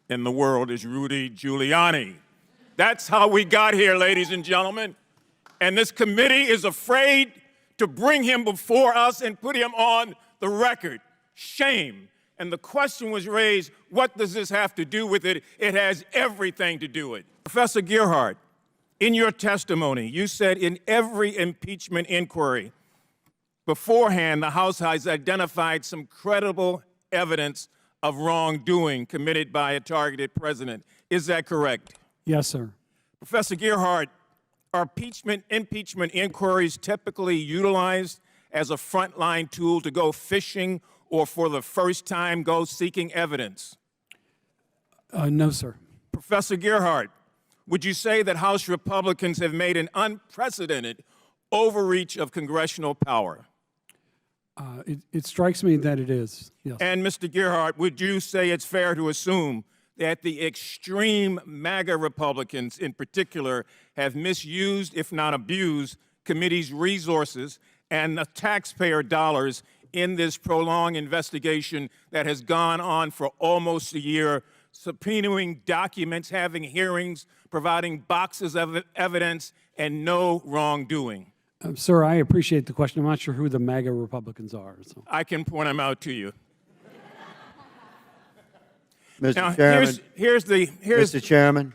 in the world is Rudy Giuliani. That's how we got here, ladies and gentlemen. And this committee is afraid to bring him before us and put him on the record. Shame. And the question was raised, what does this have to do with it? It has everything to do with it. Professor Gerhardt, in your testimony, you said in every impeachment inquiry, beforehand, the House has identified some credible evidence of wrongdoing committed by a targeted president. Is that correct? Yes, sir. Professor Gerhardt, are impeachment inquiries typically utilized as a frontline tool to go fishing or for the first time go seeking evidence? No, sir. Professor Gerhardt, would you say that House Republicans have made an unprecedented overreach of congressional power? It strikes me that it is, yes. And Mr. Gerhardt, would you say it's fair to assume that the extreme MAGA Republicans in particular have misused, if not abused, committee's resources and the taxpayer dollars in this prolonged investigation that has gone on for almost a year, subpoenaing documents, having hearings, providing boxes of evidence, and no wrongdoing? Sir, I appreciate the question. I'm not sure who the MAGA Republicans are. So. I can point them out to you. Mr. Now, Chairman, Mr. Chairman,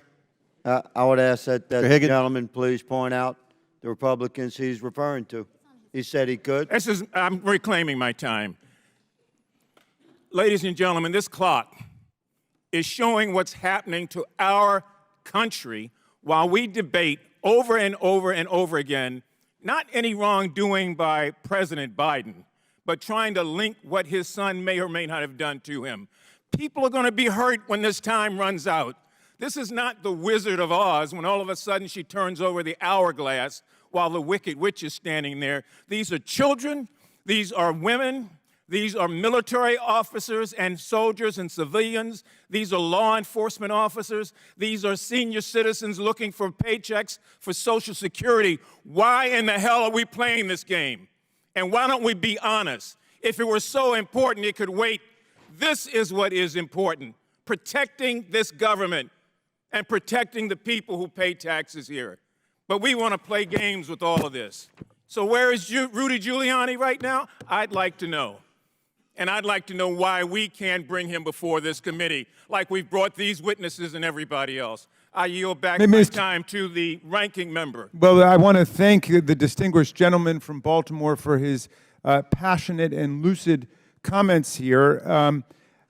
I would ask that the gentleman please point out the Republicans he's referring to. He said he could. I'm reclaiming my time. Ladies and gentlemen, this clock is showing what's happening to our country while we debate over and over and over again, not any wrongdoing by President Biden, but trying to link what his son may or may not have done to him. People are going to be hurt when this time runs out. This is not the Wizard of Oz when all of a sudden she turns over the hourglass while the Wicked Witch is standing there. These are children, these are women, these are military officers and soldiers and civilians, these are law enforcement officers, these are senior citizens looking for paychecks for Social Security. Why in the hell are we playing this game? And why don't we be honest? If it were so important, it could wait. This is what is important, protecting this government and protecting the people who pay taxes here. But we want to play games with all of this. So where is Rudy Giuliani right now? I'd like to know. And I'd like to know why we can't bring him before this committee like we've brought these witnesses and everybody else. I yield back my time to the ranking member. Well, I want to thank the distinguished gentleman from Baltimore for his passionate and lucid comments here.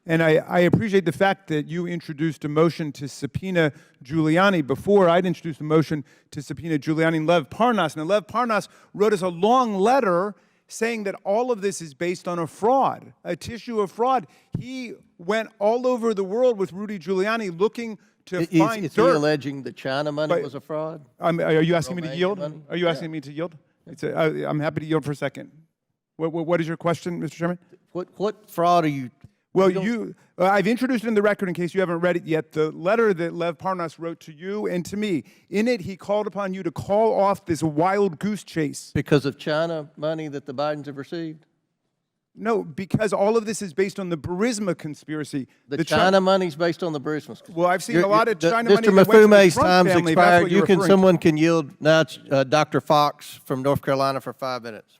And I appreciate the fact that you introduced a motion to subpoena Giuliani before I'd introduced a motion to subpoena Giuliani and Lev Parnas. Now, Lev Parnas wrote us a long letter saying that all of this is based on a fraud, a tissue of fraud. He went all over the world with Rudy Giuliani looking to find Is dirt. he alleging that China money was a fraud? Are you asking me to yield? Money? Are you asking me to yield? I'm happy to yield for a second. What is your question, Mr. Chairman? What fraud are you? Well, I've introduced it in the record in case you haven't read it yet, the letter that Lev Parnas wrote to you and to me. In it, he called upon you to call off this wild goose chase. Because of China money that the Bidens have received? No, because all of this is based on the Burisma conspiracy. The China money's based on the Burisma conspiracy. Well, I've seen a lot of China money Mr. that went to the Mfume's Trump time's family. expired. Someone can yield. Now it's Dr. Fox from North Carolina for 5 minutes.